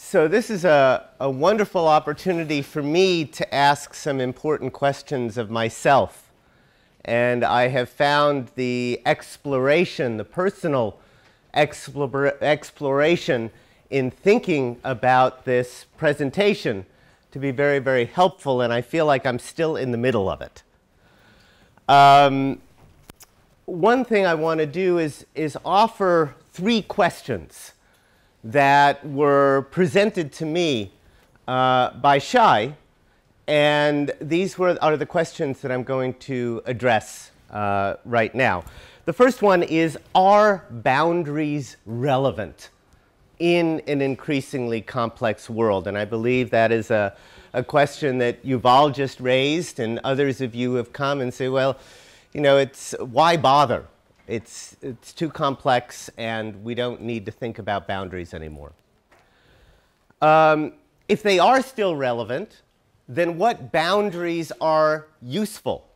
So this is a wonderful opportunity for me to ask some important questions of myself. And I have found the exploration, the personal exploration in thinking about this presentation to be very, very helpful, and I feel like I'm still in the middle of it. One thing I want to do is offer 3 questions that were presented to me by Shai, and these are the questions that I'm going to address right now. The first one is, are boundaries relevant in an increasingly complex world? And I believe that is a question that you've all just raised, and others of you have come and say, well, you know, why bother? It's too complex, and we don't need to think about boundaries anymore. If they are still relevant, then what boundaries are useful,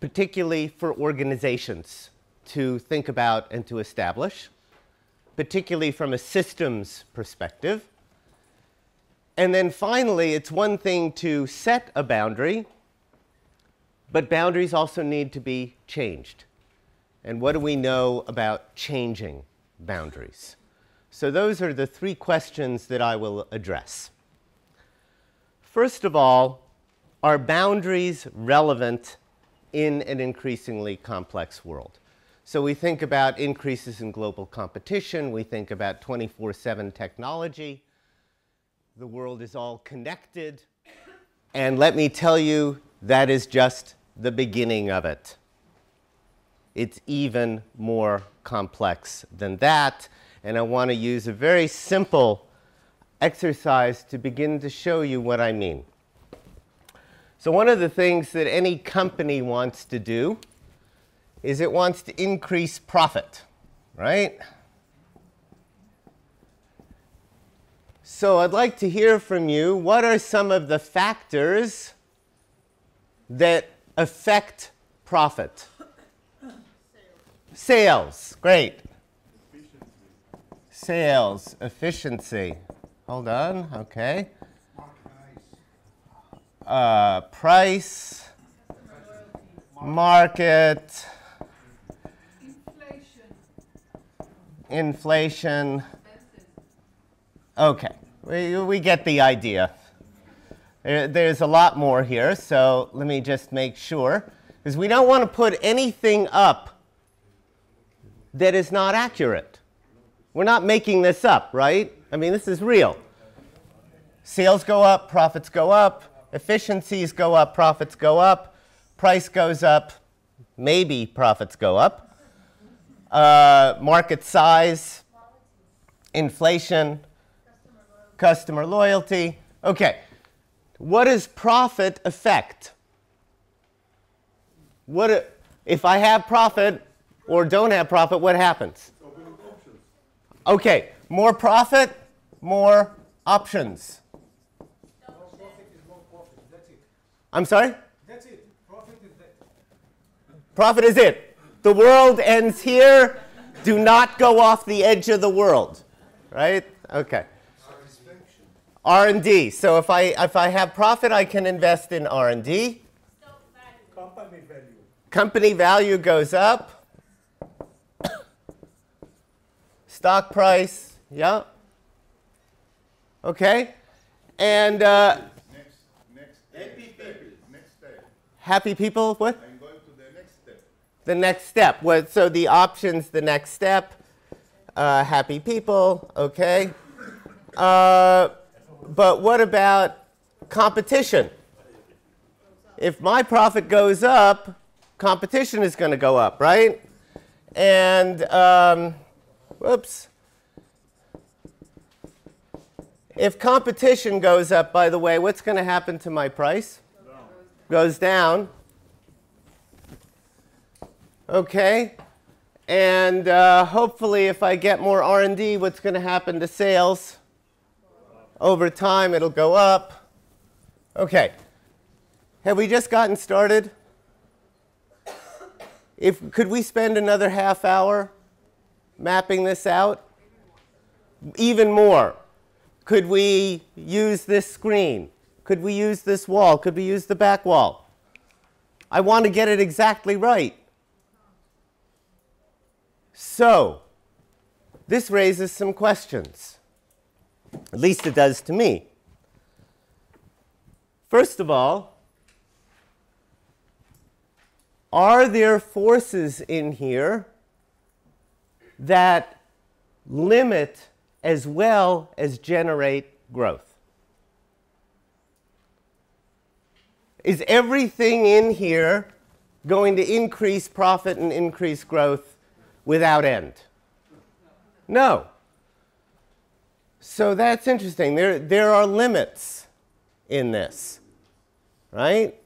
particularly for organizations to think about and to establish, particularly from a systems perspective? And then finally, it's one thing to set a boundary, but boundaries also need to be changed. And what do we know about changing boundaries? So those are the 3 questions that I will address. First of all, are boundaries relevant in an increasingly complex world? So we think about increases in global competition. We think about 24/7 technology. The world is all connected. And let me tell you, that is just the beginning of it. It's even more complex than that. And I want to use a very simple exercise to begin to show you what I mean. So one of the things that any company wants to do is it wants to increase profit, right? So I'd like to hear from you, what are some of the factors that affect profit? Sales, great. Efficiency. Sales, efficiency. Hold on, okay. Price, market, inflation. Okay, we get the idea. There's a lot more here, so let me just make sure, because we don't want to put anything up that is not accurate. We're not making this up, right? I mean, this is real. Sales go up, profits go up, efficiencies go up, profits go up, price goes up, maybe profits go up, market size, inflation, customer loyalty. Okay, what does profit affect? If I have profit or don't have profit, what happens? Okay, more profit, more options. I'm sorry? That's it. Profit is that. Profit is it. The world ends here. Do not go off the edge of the world. Right? Okay. R&D. So if I have profit, I can invest in R&D. Company value. Company value goes up. Stock price, yeah. Okay. And happy people, what? I'm going to the next step. The next step. What? So the options, the next step. Happy people, okay. But what about competition? If my profit goes up, competition is going to go up, right? And, whoops. If competition goes up, by the way, what's going to happen to my price? Goes down. Okay. And hopefully, if I get more R&D, what's going to happen to sales? Over time, it'll go up. Okay. Have we just gotten started? Could we spend another half hour mapping this out? Even more. Could we use this screen? Could we use this wall? Could we use the back wall? I want to get it exactly right. So, this raises some questions. At least it does to me. First of all, are there forces in here that limit as well as generate growth? Is everything in here going to increase profit and increase growth without end? No. So that's interesting. There are limits in this, right?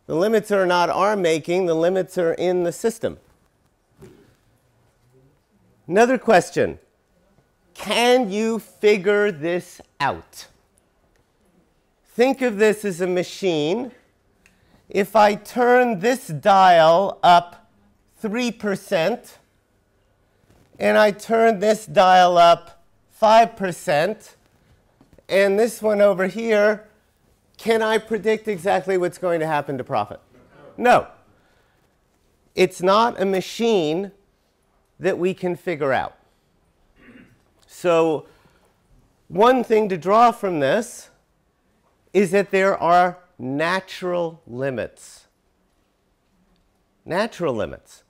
The limits are not our making, the limits are in the system. Another question. Can you figure this out? Think of this as a machine. If I turn this dial up 3% and I turn this dial up 5% and this one over here, can I predict exactly what's going to happen to profit? No. It's not a machine that we can figure out. So one thing to draw from this is that there are natural limits. Natural limits.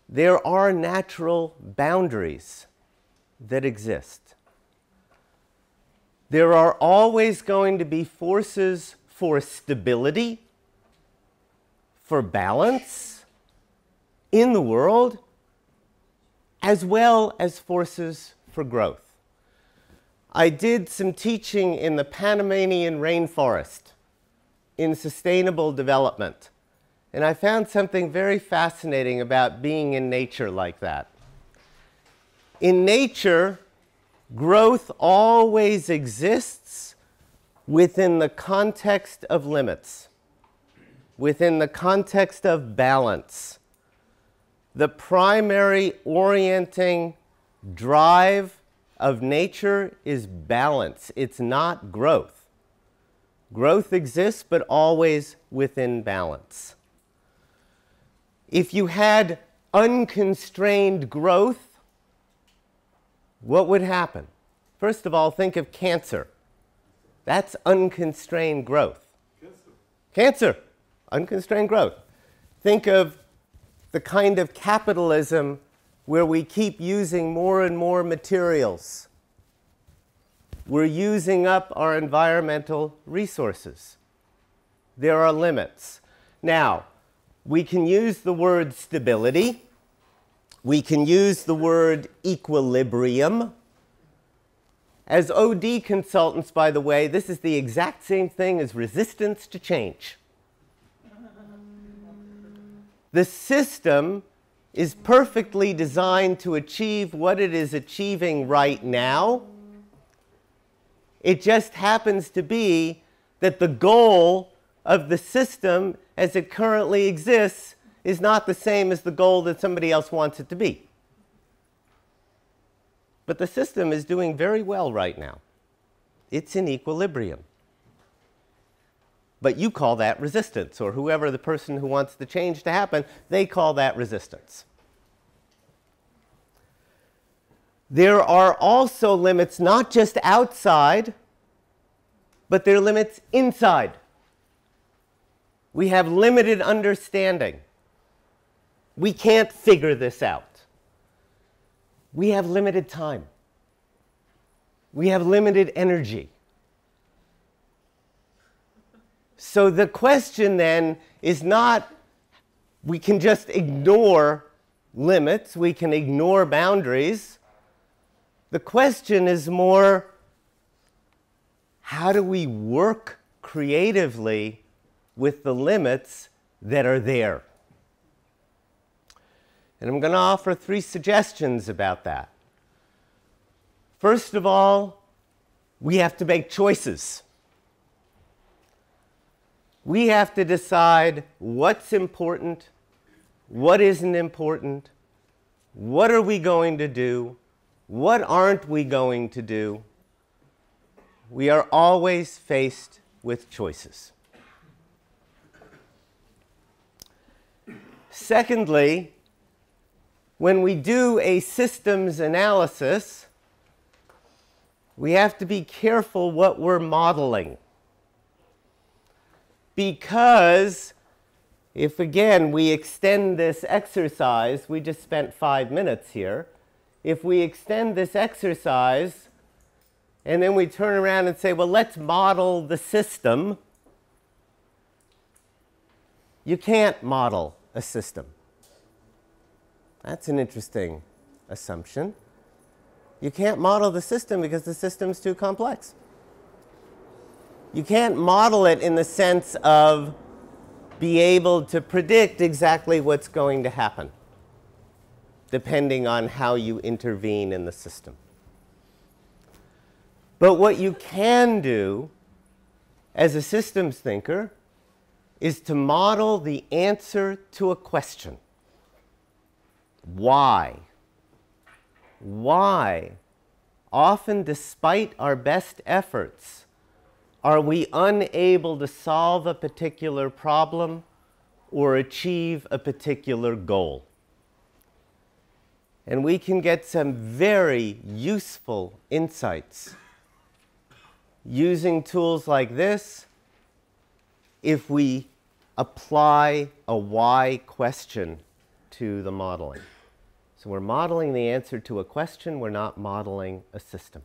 There are natural boundaries that exist. There are always going to be forces for stability, for balance in the world, as well as forces for growth. I did some teaching in the Panamanian rainforest in sustainable development, and I found something very fascinating about being in nature like that. In nature, growth always exists within the context of limits, within the context of balance. The primary orienting drive of nature is balance. It's not growth. Growth exists, but always within balance. If you had unconstrained growth, what would happen? First of all, think of cancer. That's unconstrained growth. Cancer, unconstrained growth. Think of the kind of capitalism where we keep using more and more materials. We're using up our environmental resources. There are limits. Now, we can use the word stability. We can use the word equilibrium. As OD consultants, by the way, this is the exact same thing as resistance to change. The system is perfectly designed to achieve what it is achieving right now. It just happens to be that the goal of the system as it currently exists is not the same as the goal that somebody else wants it to be. But the system is doing very well right now. It's in equilibrium. But you call that resistance, or whoever the person who wants the change to happen, they call that resistance. There are also limits not just outside, but there are limits inside. We have limited understanding. We can't figure this out. We have limited time. We have limited energy. So the question then is not, we can just ignore limits, we can ignore boundaries. The question is more, how do we work creatively with the limits that are there? And I'm going to offer 3 suggestions about that. First of all, we have to make choices. We have to decide what's important, what isn't important, what are we going to do, what aren't we going to do, we are always faced with choices. Secondly, when we do a systems analysis, we have to be careful what we're modeling. Because if, again, we extend this exercise, we just spent 5 minutes here. If we extend this exercise and then we turn around and say, well, let's model the system, you can't model a system. That's an interesting assumption. You can't model the system because the system's too complex. You can't model it in the sense of be able to predict exactly what's going to happen, depending on how you intervene in the system. But what you can do as a systems thinker is to model the answer to a question. Why? Why, often despite our best efforts, are we unable to solve a particular problem or achieve a particular goal? And we can get some very useful insights using tools like this if we apply a why question to the modeling. So we're modeling the answer to a question, we're not modeling a system.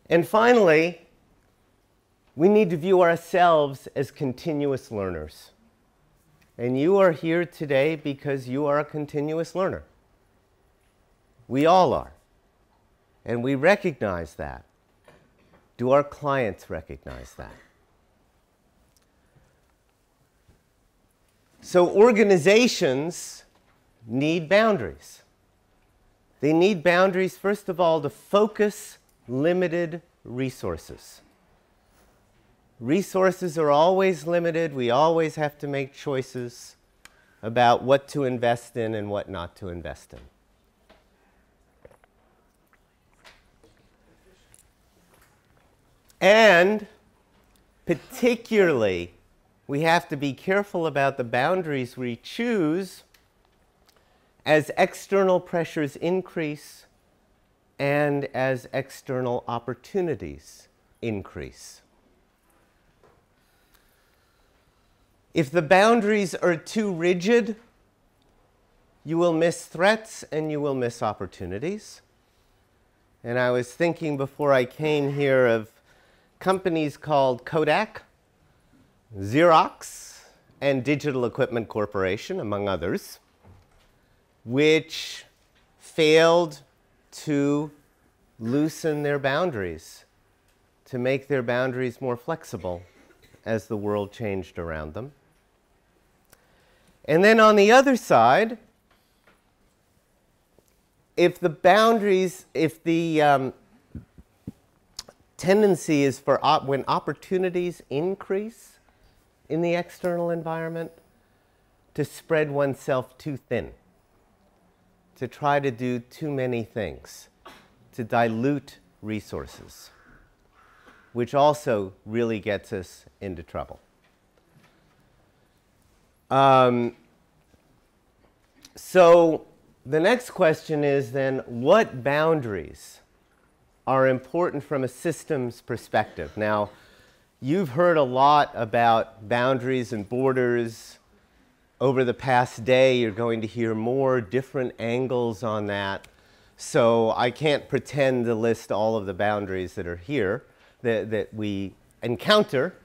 And finally, we need to view ourselves as continuous learners. And you are here today because you are a continuous learner. We all are. And we recognize that. Do our clients recognize that? So organizations need boundaries. They need boundaries, first of all, to focus limited resources. Resources are always limited. We always have to make choices about what to invest in and what not to invest in. And particularly, we have to be careful about the boundaries we choose as external pressures increase and as external opportunities increase. If the boundaries are too rigid, you will miss threats and you will miss opportunities. And I was thinking before I came here of companies called Kodak, Xerox, and Digital Equipment Corporation, among others, which failed to loosen their boundaries, to make their boundaries more flexible as the world changed around them. And then on the other side, if the boundaries, if the tendency is for when opportunities increase in the external environment, to spread oneself too thin, to try to do too many things, to dilute resources, which also really gets us into trouble. So the next question is then, what boundaries are important from a systems perspective? Now, you've heard a lot about boundaries and borders. Over the past day, you're going to hear more different angles on that. So I can't pretend to list all of the boundaries that are here that we encounter.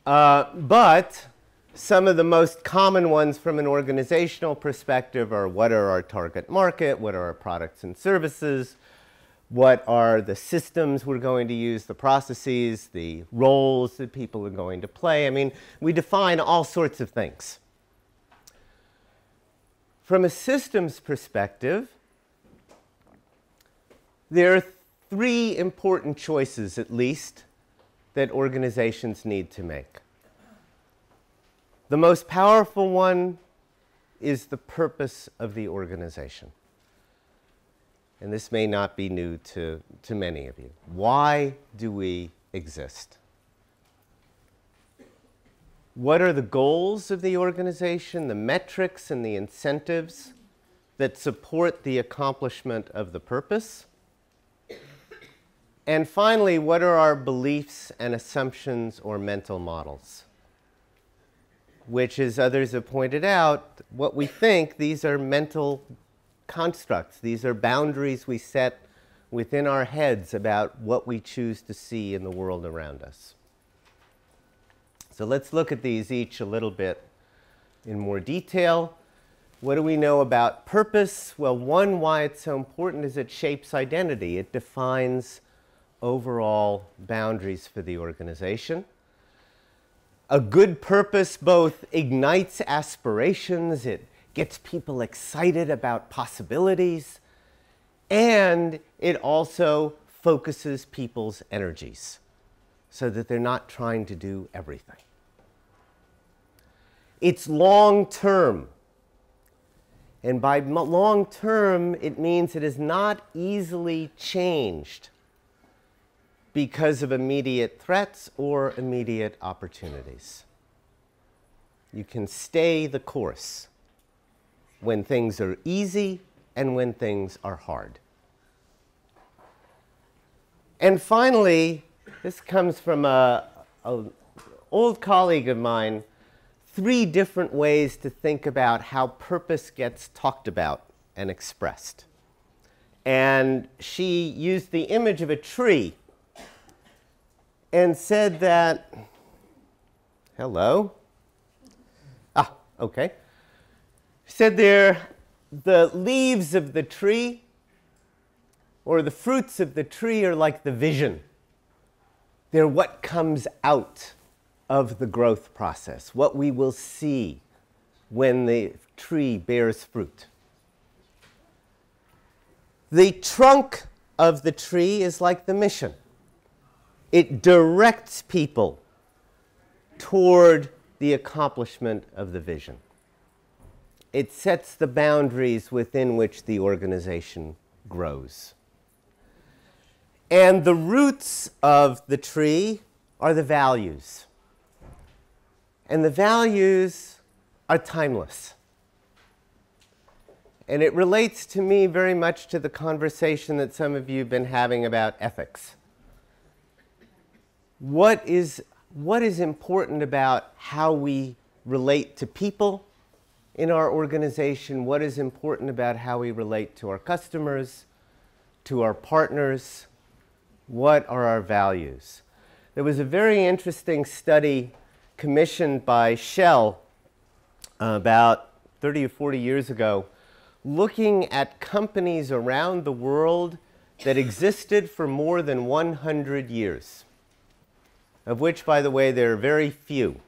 But some of the most common ones from an organizational perspective are: what are our target market? What are our products and services? What are the systems we're going to use, the processes, the roles that people are going to play? I mean, we define all sorts of things. From a systems perspective, there are 3 important choices, at least, that organizations need to make. The most powerful one is the purpose of the organization. And this may not be new to many of you. Why do we exist? What are the goals of the organization, the metrics and the incentives that support the accomplishment of the purpose? And finally, what are our beliefs and assumptions or mental models? Which, as others have pointed out, what we think, these are mental constructs. These are boundaries we set within our heads about what we choose to see in the world around us. So let's look at these each a little bit in more detail. What do we know about purpose? Well, one, why it's so important is it shapes identity. It defines overall boundaries for the organization. A good purpose both ignites aspirations, it gets people excited about possibilities, and it also focuses people's energies so that they're not trying to do everything. It's long-term. And by long-term, it means it is not easily changed because of immediate threats or immediate opportunities. You can stay the course when things are easy and when things are hard. And finally, this comes from an old colleague of mine, 3 different ways to think about how purpose gets talked about and expressed. And she used the image of a tree and said that, hello, okay. Said the leaves of the tree or the fruits of the tree are like the vision. They're what comes out of the growth process, what we will see when the tree bears fruit. The trunk of the tree is like the mission. It directs people toward the accomplishment of the vision. It sets the boundaries within which the organization grows. And the roots of the tree are the values. And the values are timeless. And it relates to me very much to the conversation that some of you have been having about ethics. What is important about how we relate to people in our organization? What is important about how we relate to our customers, to our partners? What are our values? There was a very interesting study commissioned by Shell about 30 or 40 years ago, looking at companies around the world that existed for more than 100 years, of which, by the way, there are very few.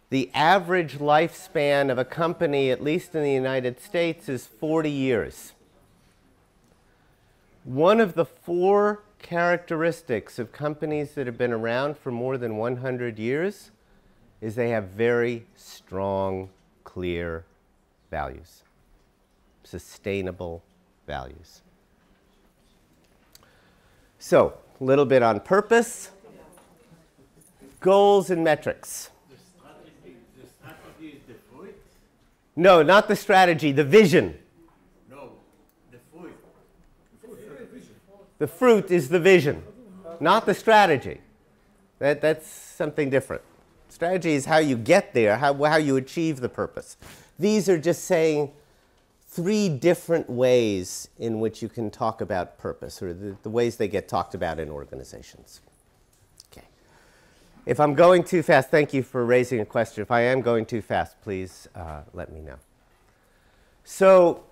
The average lifespan of a company, at least in the United States, is 40 years. One of the 4 characteristics of companies that have been around for more than 100 years is they have very strong, clear values, sustainable values. So, a little bit on purpose, goals and metrics. The strategy is the fruit? No, not the strategy, the vision. No, the fruit. The fruit is the vision, not the strategy. That's something different. Strategy is how you get there, how you achieve the purpose. These are just saying 3 different ways in which you can talk about purpose, or the ways they get talked about in organizations. Okay. If I'm going too fast, thank you for raising a question. If I am going too fast, please let me know. So,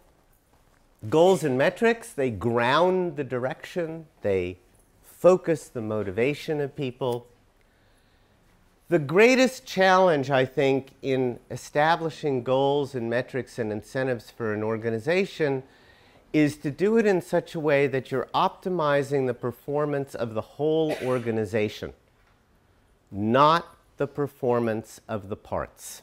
goals and metrics, they ground the direction, they focus the motivation of people. The greatest challenge, I think, in establishing goals and metrics and incentives for an organization is to do it in such a way that you're optimizing the performance of the whole organization, not the performance of the parts.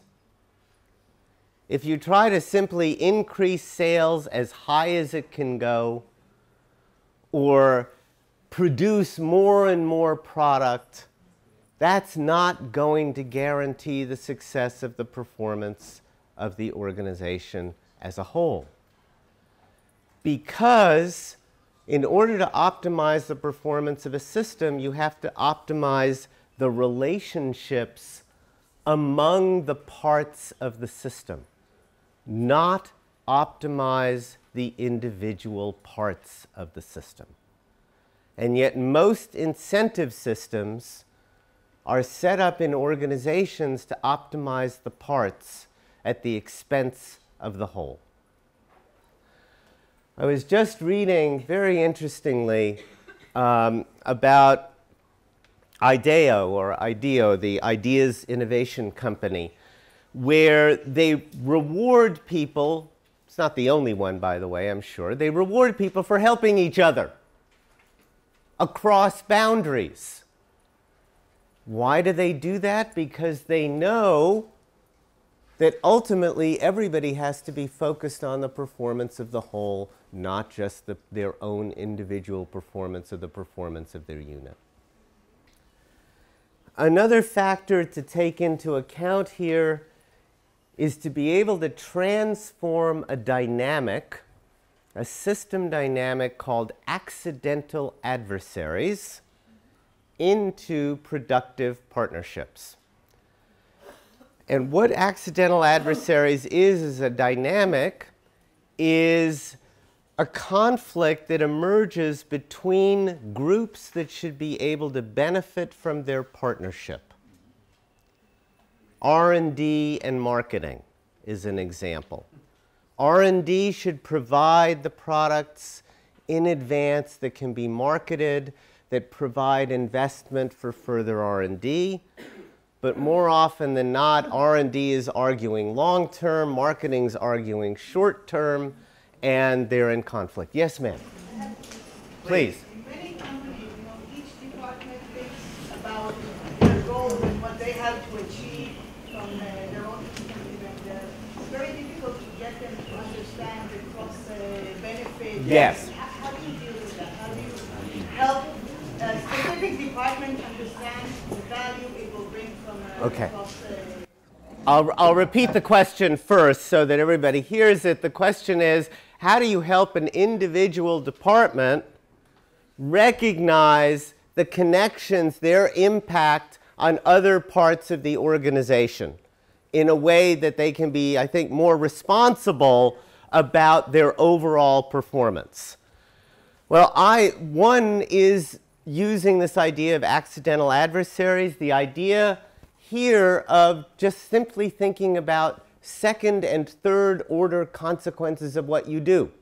if you try to simply increase sales as high as it can go, or produce more and more product, that's not going to guarantee the success of the performance of the organization as a whole. Because in order to optimize the performance of a system, you have to optimize the relationships among the parts of the system, not optimize the individual parts of the system. And yet most incentive systems are set up in organizations to optimize the parts at the expense of the whole. I was just reading, very interestingly, about IDEO, the Ideas Innovation Company, where they reward people. It's not the only one, by the way, I'm sure. They reward people for helping each other across boundaries. Why do they do that? Because they know that ultimately everybody has to be focused on the performance of the whole, not just their own individual performance or the performance of their unit. Another factor to take into account here is to be able to transform a dynamic, a system dynamic called accidental adversaries, into productive partnerships. And what accidental adversaries is a dynamic, is a conflict that emerges between groups that should be able to benefit from their partnership. R&D and marketing is an example. R&D should provide the products in advance that can be marketed, that provide investment for further R&D. But more often than not, R&D is arguing long-term, marketing's arguing short-term, and they're in conflict. Yes, ma'am. Please. In many companies, each department thinks about their goals and what they have to achieve from their own perspective, and it's very difficult to get them to understand the cross-benefit. Yes. How do you deal with that? How do you help a specific department understand the value it will bring from Okay. cross? I'll repeat the question first so that everybody hears it. The question is, how do you help an individual department recognize the connections, their impact on other parts of the organization in a way that they can be, I think, more responsible about their overall performance? Well, one is using this idea of accidental adversaries, the idea here of just simply thinking about second and third order consequences of what you do.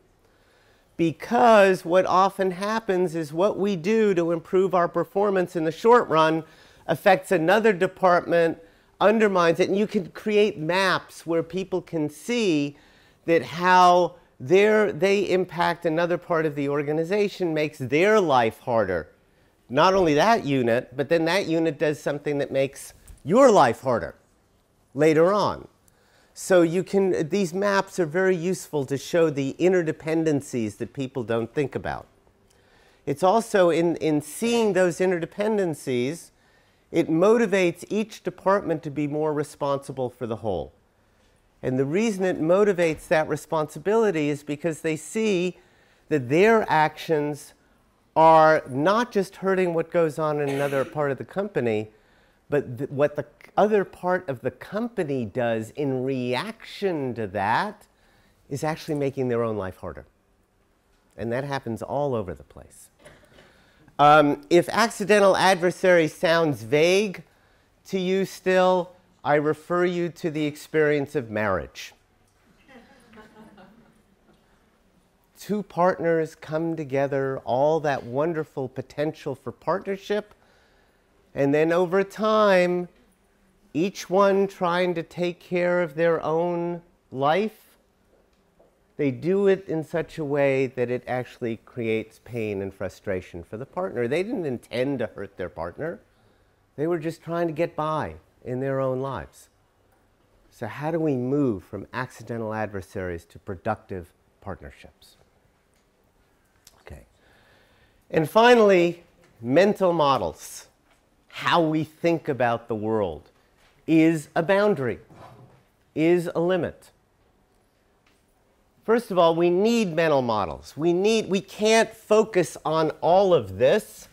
Because what often happens is what we do to improve our performance in the short run affects another department, undermines it, and you can create maps where people can see that how they impact another part of the organization makes their life harder. Not only that unit, but then that unit does something that makes your life harder later on. So these maps are very useful to show the interdependencies that people don't think about. It's also in seeing those interdependencies, it motivates each department to be more responsible for the whole. And the reason it motivates that responsibility is because they see that their actions are not just hurting what goes on in another part of the company, but what the other part of the company does in reaction to that is actually making their own life harder. And that happens all over the place. If accidental adversary sounds vague to you still, I refer you to the experience of marriage. Two partners come together, all that wonderful potential for partnership, and then over time, each one trying to take care of their own life, they do it in such a way that it actually creates pain and frustration for the partner. They didn't intend to hurt their partner. They were just trying to get by in their own lives. So how do we move from accidental adversaries to productive partnerships? Okay. And finally, mental models. How we think about the world is a boundary, is a limit. First of all, we need mental models. We can't focus on all of this.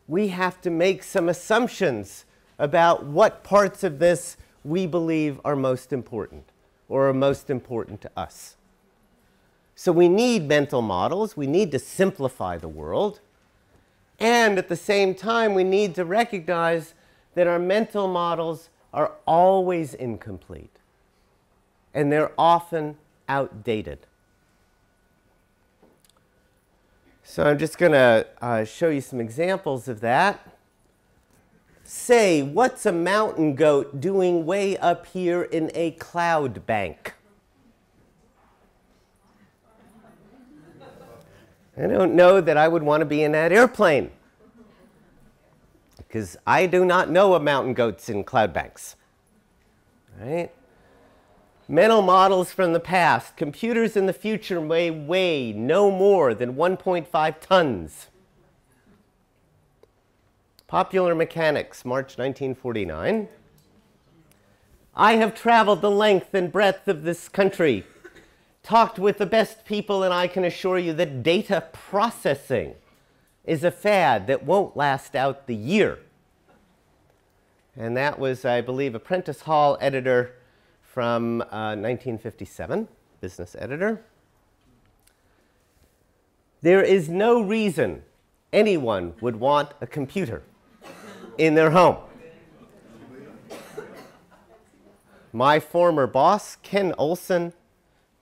We have to make some assumptions about what parts of this we believe are most important or are most important to us. So we need mental models. We need to simplify the world. And at the same time, we need to recognize that our mental models are always incomplete. And they're often outdated. So I'm just going to show you some examples of that. Say, what's a mountain goat doing way up here in a cloud bank? I don't know that I would want to be in that airplane, because I do not know of mountain goats in cloud banks. Right? Mental models from the past. Computers in the future may weigh no more than 1.5 tons. Popular Mechanics, March 1949. I have traveled the length and breadth of this country, talked with the best people, and I can assure you that data processing is a fad that won't last out the year. And that was, I believe, a Prentice Hall editor from 1957, business editor. There is no reason anyone would want a computer in their home. My former boss, Ken Olson,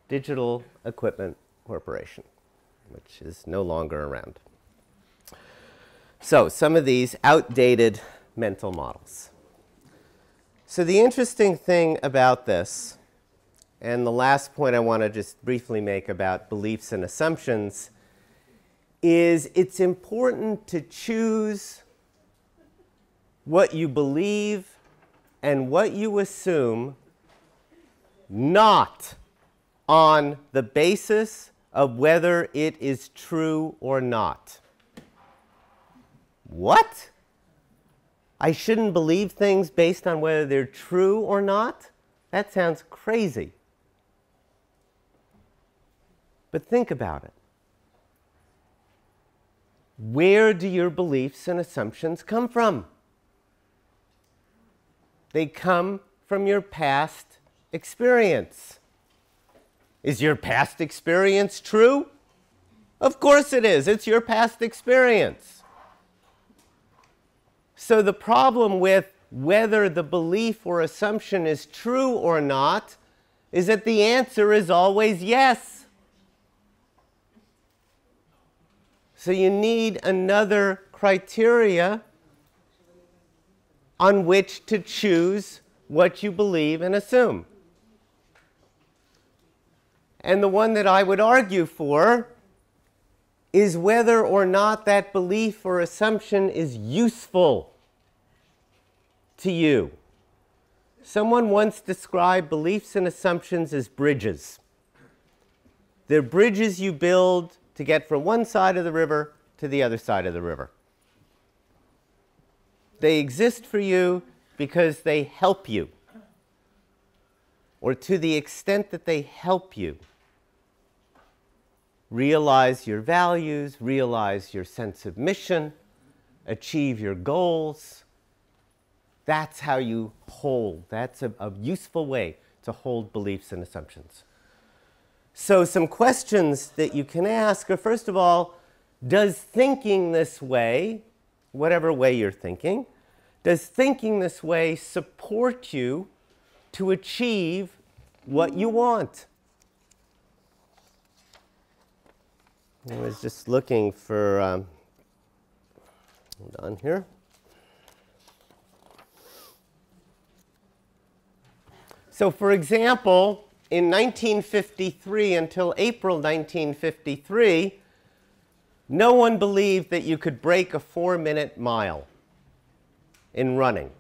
Digital Equipment Corporation, which is no longer around. So some of these outdated mental models. So the interesting thing about this, and the last point I want to just briefly make about beliefs and assumptions, is it's important to choose what you believe and what you assume not on the basis of whether it is true or not. What? I shouldn't believe things based on whether they're true or not? That sounds crazy. But think about it. Where do your beliefs and assumptions come from? They come from your past experience. Is your past experience true? Of course it is. It's your past experience. So the problem with whether the belief or assumption is true or not is that the answer is always yes. So you need another criteria on which to choose what you believe and assume. And the one that I would argue for is whether or not that belief or assumption is useful to you. Someone once described beliefs and assumptions as bridges. They're bridges you build to get from one side of the river to the other side of the river. They exist for you because they help you, or to the extent that they help you realize your values, realize your sense of mission, achieve your goals. That's how you hold. That's a useful way to hold beliefs and assumptions. So some questions that you can ask are, first of all, does thinking this way, whatever way you're thinking, does thinking this way support you to achieve what you want? I was just looking for, hold on here. So for example, in 1953 until April 1953, no one believed that you could break a 4-minute mile in running.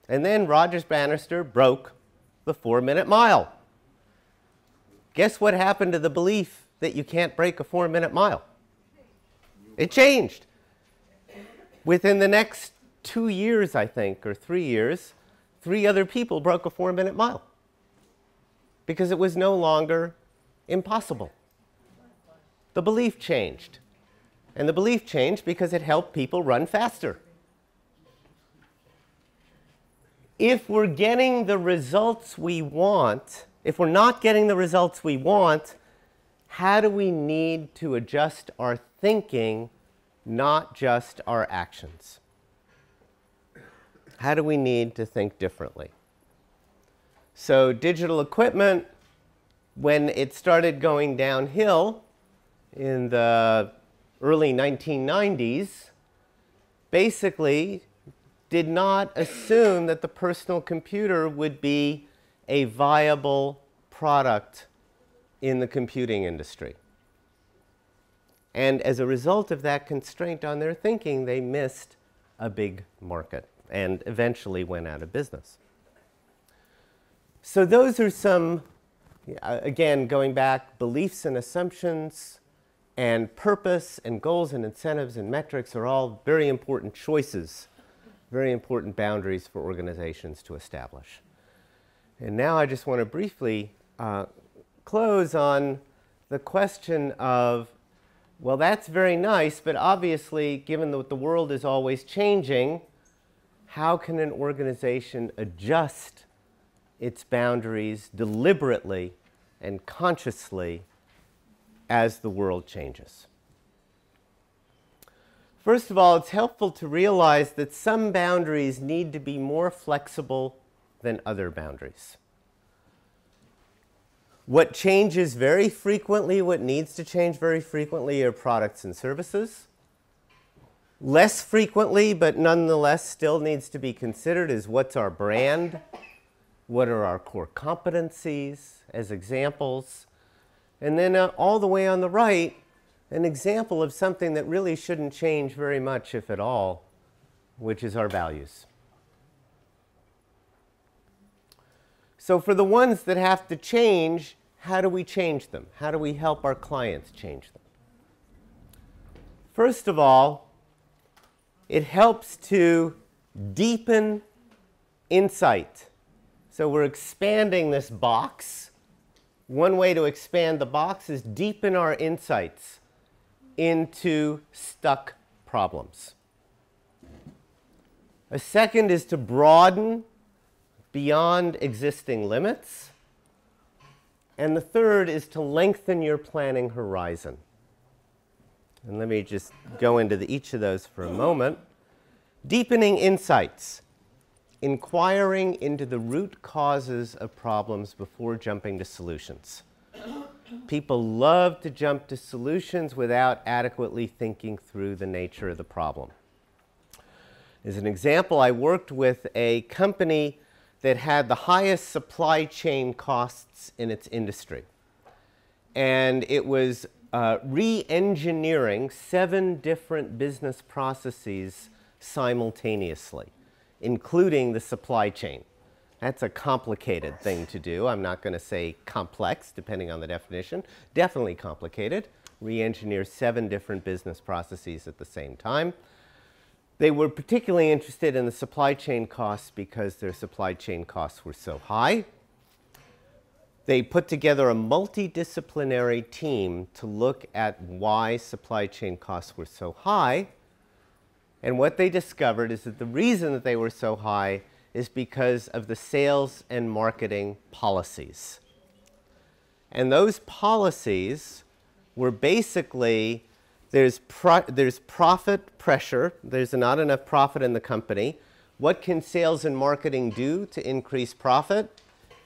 And then Rogers Bannister broke the 4-minute mile. Guess what happened to the belief that you can't break a 4-minute mile? It changed. Within the next 2 years, I think, or 3 years, 3 other people broke a 4-minute mile because it was no longer impossible. The belief changed. And the belief changed because it helped people run faster. If we're getting the results we want, if we're not getting the results we want, how do we need to adjust our thinking, not just our actions? How do we need to think differently? So digital equipment, when it started going downhill in the early 1990s, basically did not assume that the personal computer would be a viable product in the computing industry. And as a result of that constraint on their thinking, they missed a big market and eventually went out of business. So those are some, again, going back, beliefs and assumptions and purpose and goals and incentives and metrics are all very important choices, very important boundaries for organizations to establish. And now I just want to briefly close on the question of, well, that's very nice, but obviously, given that the world is always changing, how can an organization adjust its boundaries deliberately and consciously as the world changes? First of all, it's helpful to realize that some boundaries need to be more flexible than other boundaries. What changes very frequently, what needs to change very frequently, are products and services. Less frequently, but nonetheless still needs to be considered, is what's our brand, what are our core competencies as examples, and then all the way on the right, an example of something that really shouldn't change very much, if at all, which is our values. So for the ones that have to change, how do we change them? How do we help our clients change them? First of all, it helps to deepen insight. So we're expanding this box. One way to expand the box is deepen our insights into stuck problems. A second is to broaden beyond existing limits. And the third is to lengthen your planning horizon. And let me just go into each of those for a moment. Deepening insights, inquiring into the root causes of problems before jumping to solutions. People love to jump to solutions without adequately thinking through the nature of the problem. As an example, I worked with a company that had the highest supply chain costs in its industry. And it was re-engineering 7 different business processes simultaneously, including the supply chain. That's a complicated thing to do. I'm not going to say complex, depending on the definition. Definitely complicated. Re-engineer 7 different business processes at the same time. They were particularly interested in the supply chain costs because their supply chain costs were so high. They put together a multidisciplinary team to look at why supply chain costs were so high. And what they discovered is that the reason that they were so high is because of the sales and marketing policies. And those policies were basically, there's profit pressure, there's not enough profit in the company. What can sales and marketing do to increase profit?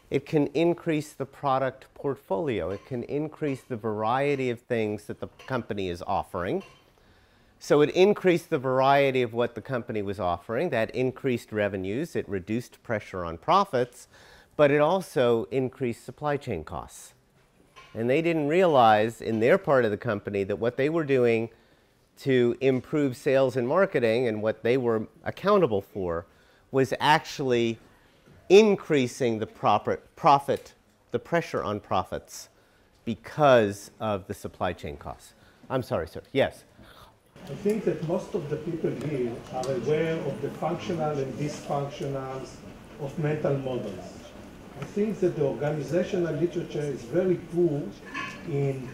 It can increase the product portfolio. It can increase the variety of things that the company is offering. So it increased the variety of what the company was offering. That increased revenues. It reduced pressure on profits, but it also increased supply chain costs. And they didn't realize in their part of the company that what they were doing to improve sales and marketing and what they were accountable for was actually increasing the the pressure on profits because of the supply chain costs. I'm sorry, sir. Yes. I think that most of the people here are aware of the functional and dysfunctionals of mental models. I think that the organizational literature is very poor in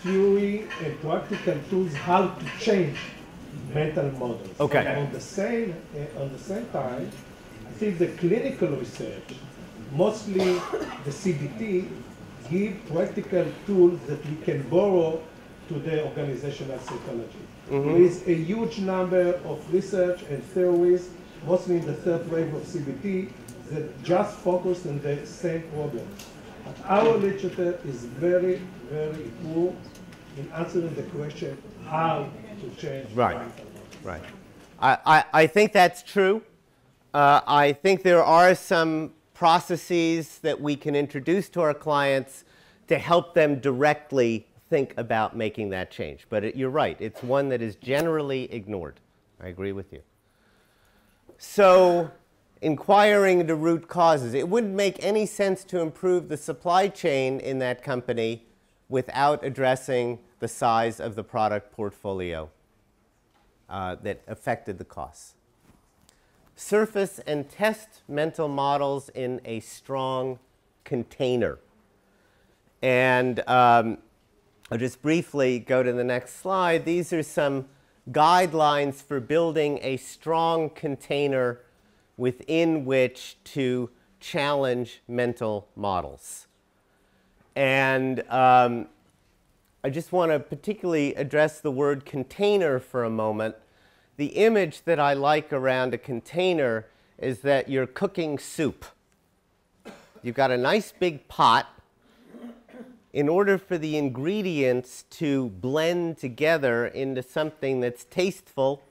theory and practical tools how to change mental models. Okay. And on the same time, I think the clinical research, mostly the CBT, give practical tools that we can borrow to the organizational psychology. There is a huge number of research and theories, mostly in the third wave of CBT, that just focus on the same problems. But our literature is very, very poor in answering the question how to change Right. mental models. Right. I think that's true. I think there are some processes that we can introduce to our clients to help them directly think about making that change. But you're right, it's one that is generally ignored. I agree with you. So, inquiring into root causes. It wouldn't make any sense to improve the supply chain in that company without addressing the size of the product portfolio that affected the costs. Surface and test mental models in a strong container. And I'll just briefly go to the next slide. These are some guidelines for building a strong container within which to challenge mental models. And I just want to particularly address the word container for a moment. The image that I like around a container is that you're cooking soup. You've got a nice big pot. In order for the ingredients to blend together into something that's tasteful,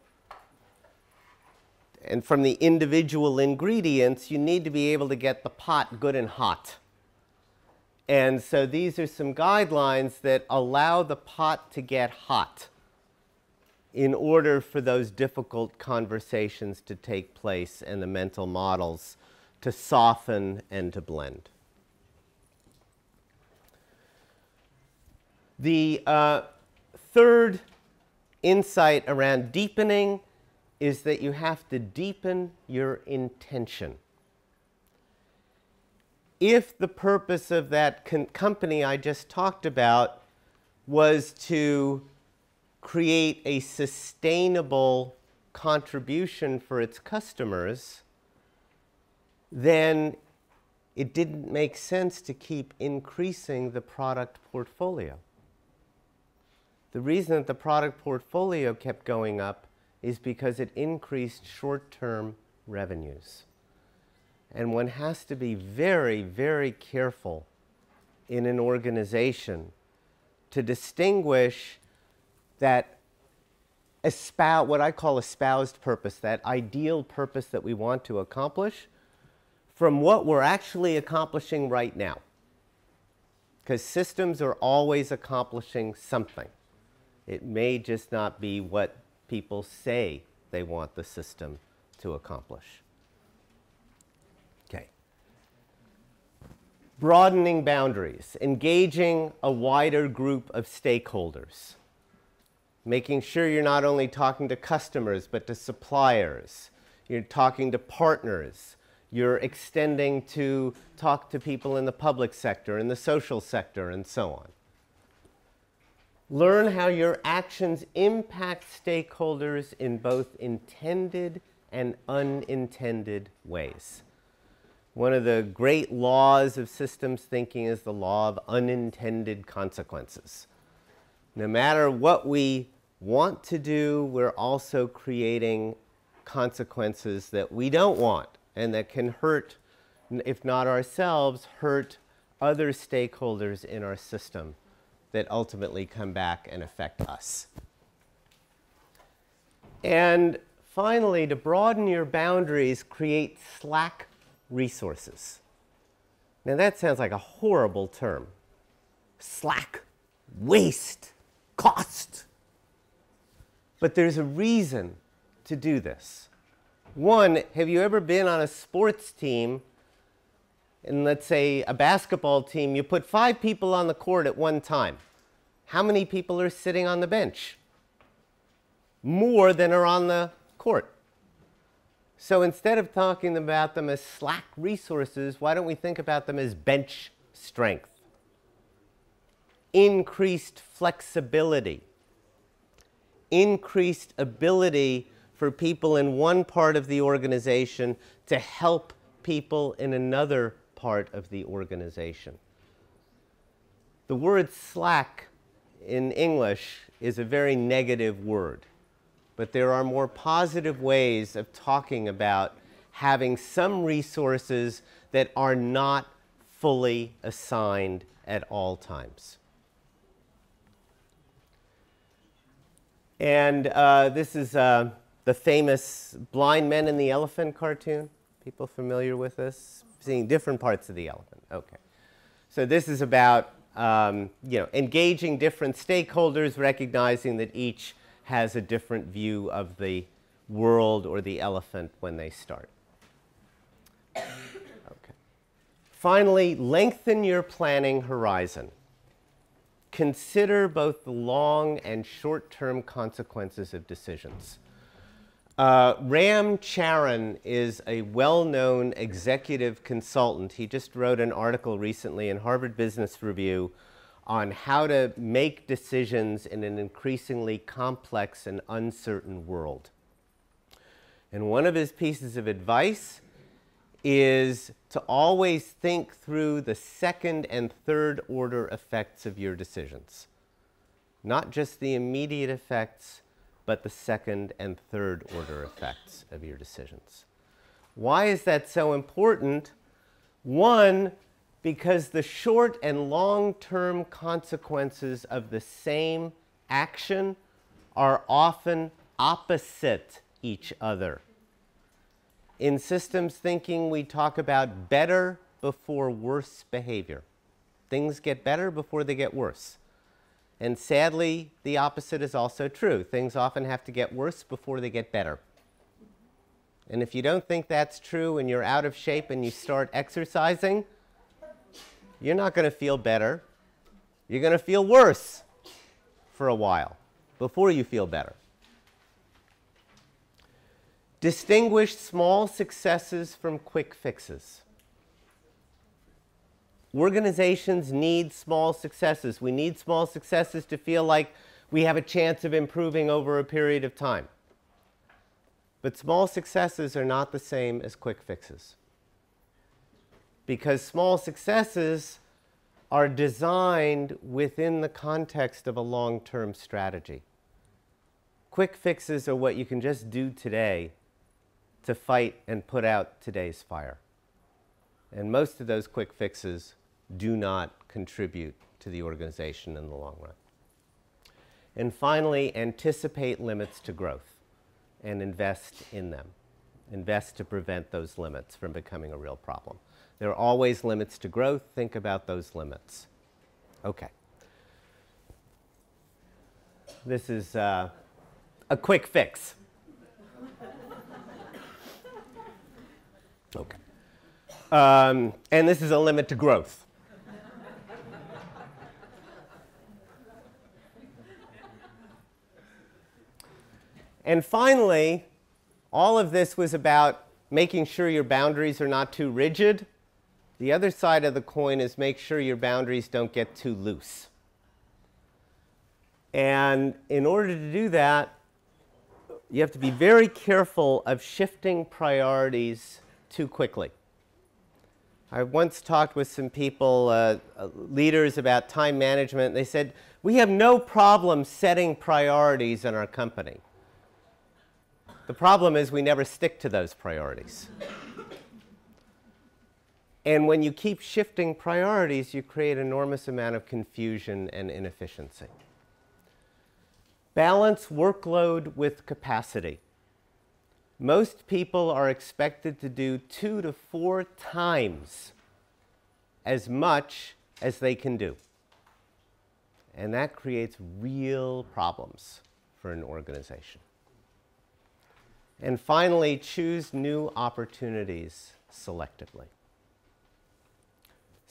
and from the individual ingredients, you need to be able to get the pot good and hot. And so these are some guidelines that allow the pot to get hot in order for those difficult conversations to take place and the mental models to soften and to blend. The third insight around deepening is that you have to deepen your intention. If the purpose of that company I just talked about was to create a sustainable contribution for its customers, then it didn't make sense to keep increasing the product portfolio. The reason that the product portfolio kept going up is because it increased short-term revenues. And one has to be very, very careful in an organization to distinguish that what I call espoused purpose, that ideal purpose that we want to accomplish, from what we're actually accomplishing right now. Because systems are always accomplishing something. It may just not be what people say they want the system to accomplish. Okay. Broadening boundaries, engaging a wider group of stakeholders, making sure you're not only talking to customers but to suppliers, you're talking to partners, you're extending to talk to people in the public sector, in the social sector, and so on. Learn how your actions impact stakeholders in both intended and unintended ways. One of the great laws of systems thinking is the law of unintended consequences. No matter what we want to do, we're also creating consequences that we don't want and that can hurt, if not ourselves, hurt other stakeholders in our system that ultimately come back and affect us. And finally, to broaden your boundaries, create slack resources. Now that sounds like a horrible term. Slack, waste, cost. But there's a reason to do this. One, have you ever been on a sports team in, let's say, a basketball team, you put 5 people on the court at one time. How many people are sitting on the bench? More than are on the court. So instead of talking about them as slack resources, why don't we think about them as bench strength? Increased flexibility, increased ability for people in one part of the organization to help people in another part of the organization. The word slack in English is a very negative word, but there are more positive ways of talking about having some resources that are not fully assigned at all times. And this is the famous blind men and the elephant cartoon. People familiar with this? Seeing different parts of the elephant. Okay. So this is about engaging different stakeholders, recognizing that each has a different view of the world or the elephant when they start. Okay. Finally, lengthen your planning horizon. Consider both the long and short-term consequences of decisions. Ram Charan is a well-known executive consultant. He just wrote an article recently in Harvard Business Review on how to make decisions in an increasingly complex and uncertain world. And one of his pieces of advice is to always think through the second and third order effects of your decisions. Not just the immediate effects, but the second and third order effects of your decisions. Why is that so important? One, because the short and long-term consequences of the same action are often opposite each other. In systems thinking, we talk about better before worse behavior. Things get better before they get worse. And sadly, the opposite is also true. Things often have to get worse before they get better. And if you don't think that's true and you're out of shape and you start exercising, you're not going to feel better. You're going to feel worse for a while before you feel better. Distinguish small successes from quick fixes. Organizations need small successes. We need small successes to feel like we have a chance of improving over a period of time. But small successes are not the same as quick fixes. Because small successes are designed within the context of a long-term strategy. Quick fixes are what you can just do today to fight and put out today's fire. And most of those quick fixes do not contribute to the organization in the long run. And finally, anticipate limits to growth and invest in them. Invest to prevent those limits from becoming a real problem. There are always limits to growth. Think about those limits. Okay. This is a quick fix. Okay. And this is a limit to growth. And finally, all of this was about making sure your boundaries are not too rigid. The other side of the coin is make sure your boundaries don't get too loose. And in order to do that, you have to be very careful of shifting priorities too quickly. I once talked with some people, leaders, about time management. They said, we have no problem setting priorities in our company. The problem is we never stick to those priorities. And when you keep shifting priorities, you create an enormous amount of confusion and inefficiency. Balance workload with capacity. Most people are expected to do 2 to 4 times as much as they can do. And that creates real problems for an organization. And finally, choose new opportunities selectively.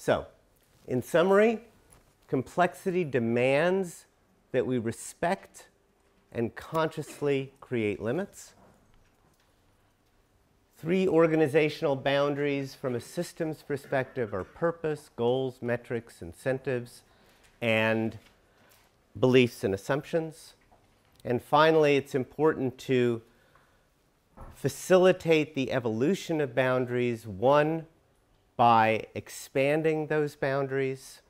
So, in summary, complexity demands that we respect and consciously create limits. 3 organizational boundaries from a systems perspective are purpose, goals, metrics, incentives, and beliefs and assumptions. And finally, it's important to facilitate the evolution of boundaries, one, by expanding those boundaries,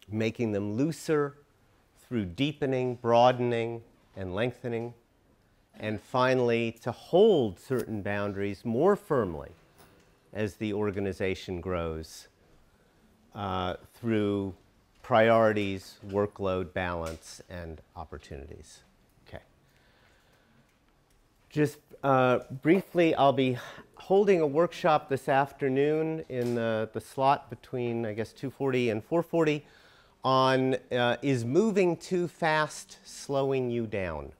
making them looser through deepening, broadening, and lengthening, and finally, to hold certain boundaries more firmly as the organization grows through priorities, workload balance, and opportunities. Okay. Just briefly, I'll be holding a workshop this afternoon in the slot between, I guess, 2:40 and 4:40 on is moving too fast slowing you down?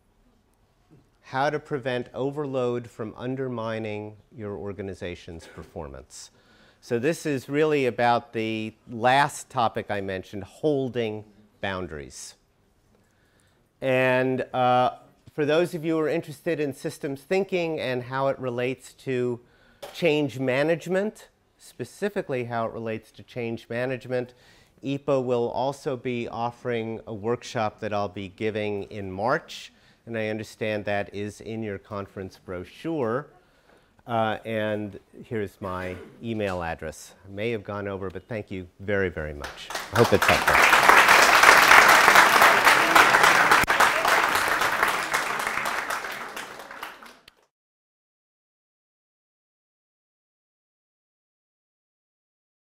How to prevent overload from undermining your organization's performance. So this is really about the last topic I mentioned, holding boundaries. And for those of you who are interested in systems thinking and how it relates to change management, specifically how it relates to change management, EPA will also be offering a workshop that I'll be giving in March. And I understand that is in your conference brochure. And here's my email address. I may have gone over, but thank you very, very much. I hope it's helpful.